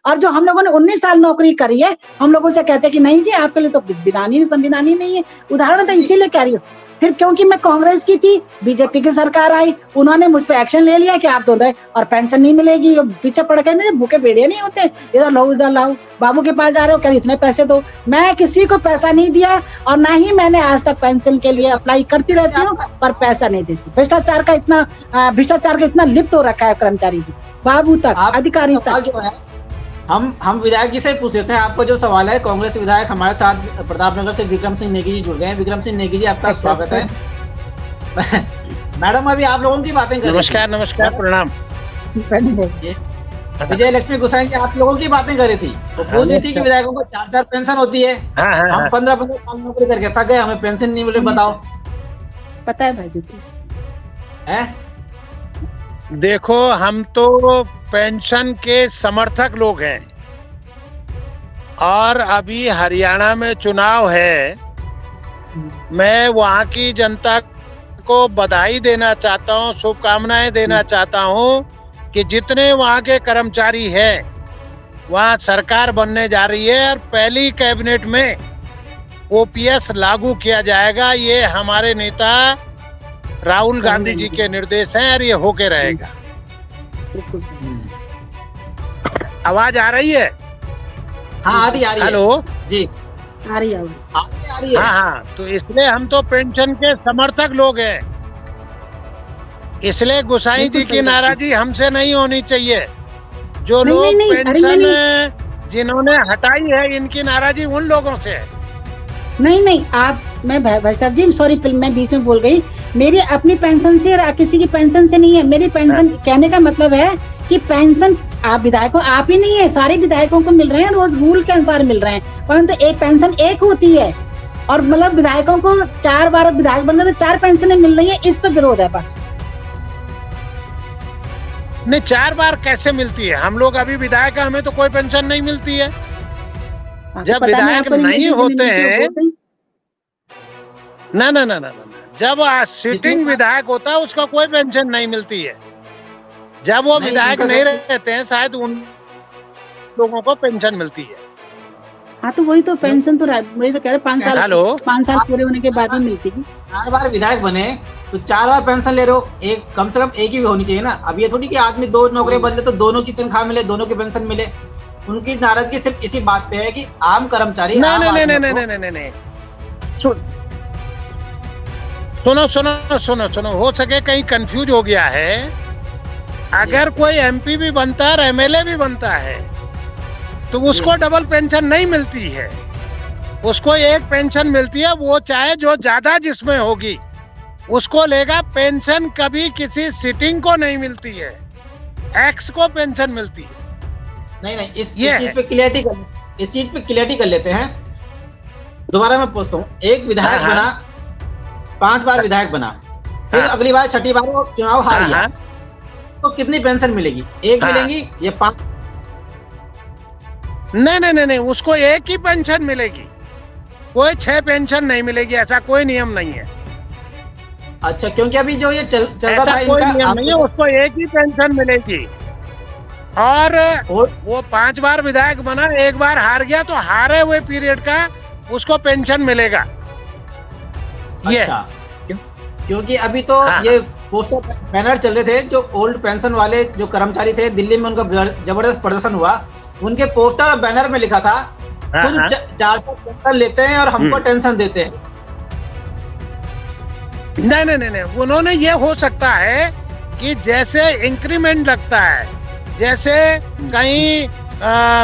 और जो हम लोगों ने 19 साल नौकरी करी है, हम लोगों से कहते हैं कि नहीं जी आपके लिए तो संविधान ही नहीं है। उदाहरण तो इसीलिए कह रही हूँ। फिर क्योंकि मैं कांग्रेस की थी, बीजेपी की सरकार आई, उन्होंने मुझ पे एक्शन ले लिया कि आप तो रहे और पेंशन नहीं मिलेगी, पीछे पड़ गए। मेरे भूखे भेड़िए नहीं होते, इधर लाओ उधर लाओ, बाबू के पास जा रहे हो, कह इतने पैसे दो। मैं किसी को पैसा नहीं दिया और ना ही मैंने आज तक पेंशन के लिए अप्लाई करती रहती हूँ, पर पैसा नहीं देती। भ्रष्टाचार का इतना लिप्त हो रखा है कर्मचारी भी, बाबू तक, अधिकारी तक। जो है हम विधायक जी से पूछ लेते हैं। आपको जो सवाल है, कांग्रेस विधायक हमारे साथ प्रतापनगर से विक्रम सिंह नेगी जी जुड़ गए हैं। विक्रम सिंह नेगी जी, आपका स्वागत है। मैडम, अभी आप लोगों की बातें कर रही थी। नमस्कार, प्रणाम। विजय लक्ष्मी गोसाई जी आप लोगों की बातें कर रही थी, वो पूछ रही थी कि विधायकों को 4 पेंशन होती है। हम 15 साल नौकरी करके थक गए, हमें पेंशन नहीं मिल रही, बताओ। पता है भाई जी है? देखो, हम तो पेंशन के समर्थक लोग हैं और अभी हरियाणा में चुनाव है। मैं वहाँ की जनता को बधाई देना चाहता हूँ, शुभकामनाएं देना चाहता हूँ कि जितने वहाँ के कर्मचारी हैं, वहाँ सरकार बनने जा रही है और पहली कैबिनेट में ओपीएस लागू किया जाएगा। ये हमारे नेता राहुल गांधी जी के निर्देश हैं और ये होके रहेगा। आवाज आ रही है? हाँ, आ रही है। हेलो जी, आ रही है। हाँ, तो इसलिए हम तो पेंशन के समर्थक लोग हैं। इसलिए गोसाई जी की नाराजगी हमसे नहीं होनी चाहिए। जो लोग पेंशन जिन्होंने हटाई है, इनकी नाराजगी उन लोगों से है। नहीं, मैं भाई साहब जी सॉरी, मैं बीच में बोल गई। मेरी अपनी पेंशन से और किसी की पेंशन से नहीं है। मेरी पेंशन कहने का मतलब है कि पेंशन आप विधायकों, आप ही नहीं है, सारे विधायकों को मिल रहे हैं, रोज रूल के अनुसार मिल रहे हैं। परंतु एक पेंशन एक होती है और मतलब विधायकों को 4 बार विधायक बन गए तो 4 पेंशनें मिल रही है, इस पे विरोध है बस। नहीं, 4 बार कैसे मिलती है? हम लोग अभी विधायक हैं, हमें तो कोई पेंशन नहीं मिलती है। जब विधायक नहीं होते हैं ना, जब सिटिंग विधायक होता है उसका कोई पेंशन नहीं मिलती है। जब वो विधायक नहीं रहते हैं, शायद उन लोगों को पेंशन मिलती है। हाँ, तो वही तो पेंशन तो वही तो कह रहे 5 साल पूरे होने के बाद ही मिलती है। 4 बार विधायक बने तो 4 बार पेंशन ले रहे हो, एक कम से कम एक ही होनी चाहिए ना। अब ये थोड़ी कि आदमी 2 नौकरियां बदले तो दोनों की तनख्वाह मिले, दोनों की पेंशन मिले। उनकी नाराजगी सिर्फ इसी बात पे है कि आम कर्मचारी नहीं। सुनो, हो सके कहीं कंफ्यूज हो गया है। अगर कोई एमपी भी बनता है और एमएलए भी बनता है तो उसको डबल पेंशन नहीं मिलती है, उसको एक पेंशन मिलती है। वो चाहे जो ज्यादा जिसमें होगी उसको लेगा। पेंशन कभी किसी सिटिंग को नहीं मिलती है, एक्स को पेंशन मिलती है। नहीं, इस चीज पे क्लियरिटी कर लेते हैं। दोबारा मैं पूछता हूँ, एक विधायक बना, 5 बार विधायक बना, फिर अगली बार 6ठी बार वो चुनाव हार गया, तो कितनी पेंशन मिलेगी? एक मिलेगी या 5? नहीं, उसको एक ही पेंशन मिलेगी, कोई 6 पेंशन नहीं मिलेगी, ऐसा कोई नियम नहीं है। अच्छा, क्योंकि अभी जो ये चल रहा था इनका, नियम नहीं है, उसको एक ही पेंशन मिलेगी। और वो 5 बार विधायक बना, 1 बार हार गया तो हारे हुए पीरियड का उसको पेंशन मिलेगा। अच्छा, क्योंकि अभी तो ये पोस्टर बैनर चल रहे थे, जो ओल्ड पेंशन वाले जो कर्मचारी थे, दिल्ली में उनका जबरदस्त प्रदर्शन हुआ। उनके पोस्टर और बैनर में लिखा था, खुद 400 पेंशन लेते हैं और हमको टेंशन देते हैं। नहीं, उन्होंने ये हो सकता है कि जैसे इंक्रीमेंट लगता है, जैसे कहीं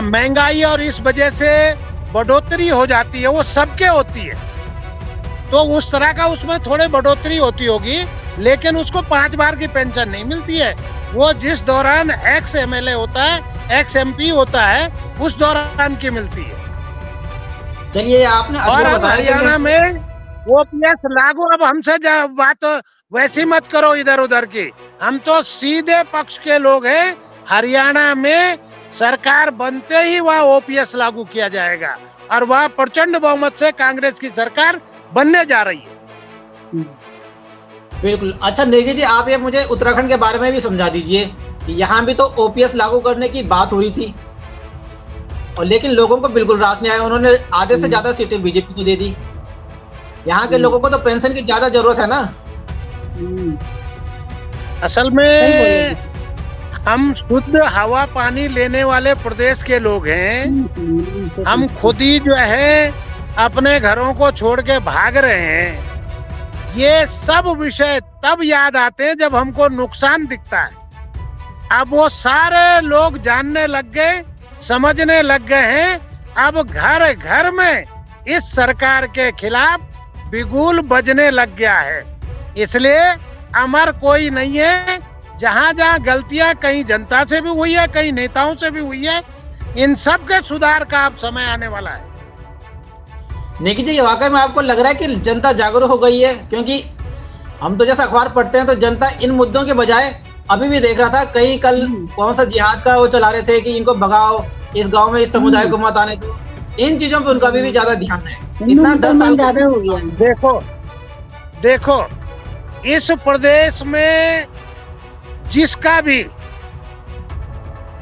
महंगाई और इस वजह से बढ़ोतरी हो जाती है, वो सबके होती है, तो उस तरह का उसमें थोड़े बढ़ोतरी होती होगी, लेकिन उसको 5 बार की पेंशन नहीं मिलती है। वो जिस दौरान एक्स एमएलए होता है, एक्स एमपी होता है, उस दौरान की मिलती है। चलिए, आपने हरियाणा में ओपीएस लागू, अब हमसे बात वैसी मत करो इधर उधर की, हम तो सीधे पक्ष के लोग हैं। हरियाणा में सरकार बनते ही वह ओपीएस लागू किया जाएगा और वह प्रचंड बहुमत से कांग्रेस की सरकार बनने जा रही है। बिल्कुल। अच्छा नेगी जी, आप ये मुझे उत्तराखंड के बारे में भी समझा दीजिए कि यहाँ भी तो ओपीएस लागू करने की बात हो रही थी। और लेकिन लोगों को बिल्कुल रास नहीं आया। उन्होंने आधे से ज्यादा सीटें बीजेपी को दे दी। यहाँ के लोगों को तो पेंशन की ज्यादा जरूरत है ना। असल में हम शुद्ध हवा पानी लेने वाले प्रदेश के लोग हैं। हम खुद ही जो है अपने घरों को छोड़ के भाग रहे हैं। ये सब विषय तब याद आते हैं जब हमको नुकसान दिखता है। अब वो सारे लोग जानने लग गए, समझने लग गए हैं। अब घर घर में इस सरकार के खिलाफ बिगुल बजने लग गया है। इसलिए अमर कोई नहीं है। जहां जहां गलतियां कहीं जनता से भी हुई है, कहीं नेताओं से भी हुई है, इन सब के सुधार का अब समय आने वाला है। नेकी जी, वाकई में आपको लग रहा है कि जनता जागरूक हो गई है? क्योंकि हम तो जैसा अखबार पढ़ते हैं तो जनता इन मुद्दों के बजाय अभी भी देख रहा था, कहीं कल कौन सा जिहाद का वो चला रहे थे कि इनको भगाओ, इस गांव में इस समुदाय को मत आने दो। इन चीजों पे उनका अभी भी ज्यादा ध्यान है। इतना 10 साल ज्यादा हो गया। देखो इस प्रदेश में जिसका भी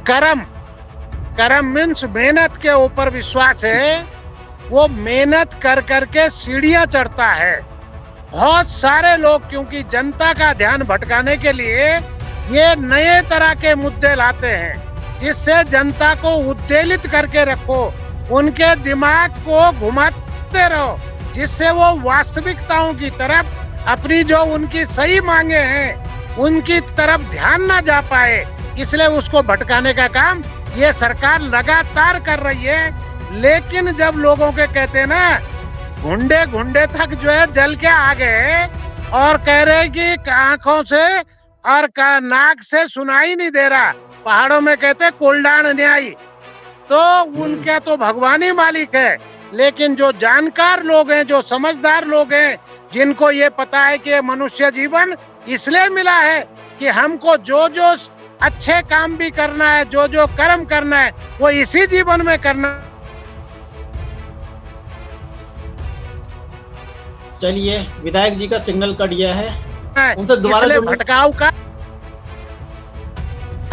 कर्म मीन्स मेहनत के ऊपर विश्वास है, वो मेहनत कर करके सीढ़ियां चढ़ता है। बहुत सारे लोग क्योंकि जनता का ध्यान भटकाने के लिए ये नए तरह के मुद्दे लाते हैं, जिससे जनता को उत्तेजित करके रखो, उनके दिमाग को घुमाते रहो, जिससे वो वास्तविकताओं की तरफ, अपनी जो उनकी सही मांगे हैं उनकी तरफ ध्यान ना जा पाए, इसलिए उसको भटकाने का काम ये सरकार लगातार कर रही है। लेकिन जब लोगों के कहते हैं ना, घुंडे घुंडे तक जो है जल के आ गए और कह रहे कि आंखों से और नाक से सुनाई नहीं दे रहा, पहाड़ों में कहते कोल्डान न्यायी, तो उनके तो भगवान ही मालिक है। लेकिन जो जानकार लोग हैं, जो समझदार लोग हैं, जिनको ये पता है कि मनुष्य जीवन इसलिए मिला है कि हमको जो जो अच्छे काम भी करना है, जो जो कर्म करना है, वो इसी जीवन में करना। चलिए, विधायक जी का सिग्नल कट गया है, उनसे दोबारा भटकाव का।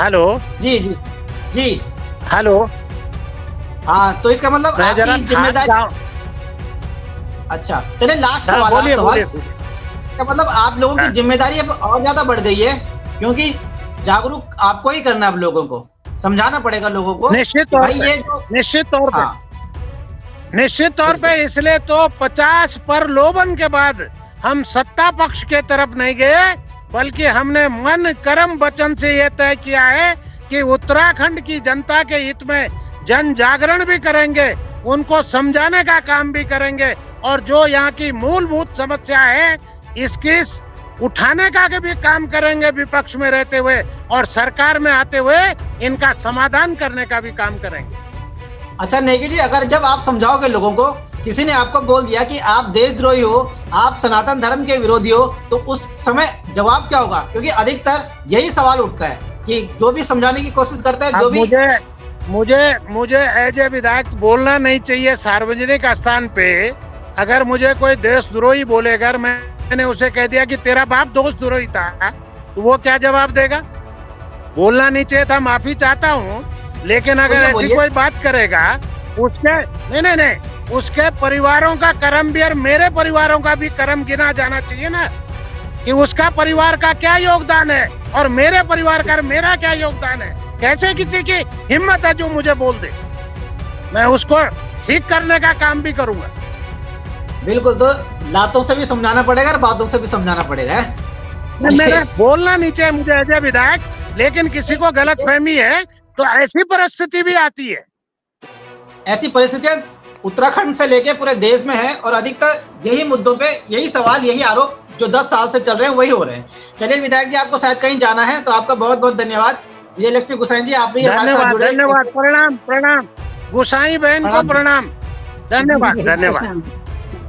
हेलो जी जी जी हेलो। हाँ, तो इसका मतलब आपकी जिम्मेदारी। अच्छा, चलिए लास्ट सवाल। का मतलब आप लोगों की जिम्मेदारी अब और ज्यादा बढ़ गई है, क्योंकि जागरूक आपको ही करना है। अब लोगों को समझाना पड़ेगा, लोगों को। निश्चित तौर पे इसलिए तो 50 प्रलोभन के बाद हम सत्ता पक्ष के तरफ नहीं गए, बल्कि हमने मन कर्म वचन से यह तय किया है कि उत्तराखंड की जनता के हित में जन जागरण भी करेंगे, उनको समझाने का काम भी करेंगे, और जो यहाँ की मूलभूत समस्या है इसकी उठाने का भी काम करेंगे विपक्ष में रहते हुए, और सरकार में आते हुए इनका समाधान करने का भी काम करेंगे। अच्छा नेगी जी, अगर जब आप समझाओगे लोगों को, किसी ने आपको बोल दिया कि आप देशद्रोही हो, आप सनातन धर्म के विरोधी हो, तो उस समय जवाब क्या होगा? क्योंकि अधिकतर यही सवाल उठता है कि जो भी समझाने की कोशिश करता है, जो भी मुझे एज ए विधायक बोलना नहीं चाहिए सार्वजनिक स्थान पे। अगर मुझे कोई देशद्रोही बोलेगा, मैंने उसे कह दिया कि तेरा बाप देशद्रोही था, तो वो क्या जवाब देगा? बोलना नहीं चाहिए था, माफी चाहता हूँ। लेकिन अगर ऐसी कोई बात करेगा, उसके नहीं उसके परिवारों का कर्म भी और मेरे परिवारों का भी कर्म गिना जाना चाहिए ना, कि उसका परिवार का क्या योगदान है और मेरे परिवार का मेरा क्या योगदान है। कैसे किसी की हिम्मत है जो मुझे बोल दे? मैं उसको ठीक करने का काम भी करूंगा। बिल्कुल, तो लातों से भी समझाना पड़ेगा और बातों से भी समझाना पड़ेगा। मेरा बोलना नहीं चाहिए मुझे एज ए विधायक, लेकिन किसी को गलत फहमी है तो ऐसी परिस्थिति भी आती है। ऐसी परिस्थितियां उत्तराखंड से लेके पूरे देश में है, और अधिकतर यही मुद्दों पे यही सवाल, यही आरोप जो 10 साल से चल रहे हैं वही हो रहे हैं। चलिए विधायक जी, आपको शायद कहीं जाना है, तो आपका बहुत बहुत धन्यवाद। विजयलक्ष्मी गुसाई जी, आप भी हमारे साथ जुड़े। धन्यवाद, प्रणाम गुसाई बहन को प्रणाम, धन्यवाद।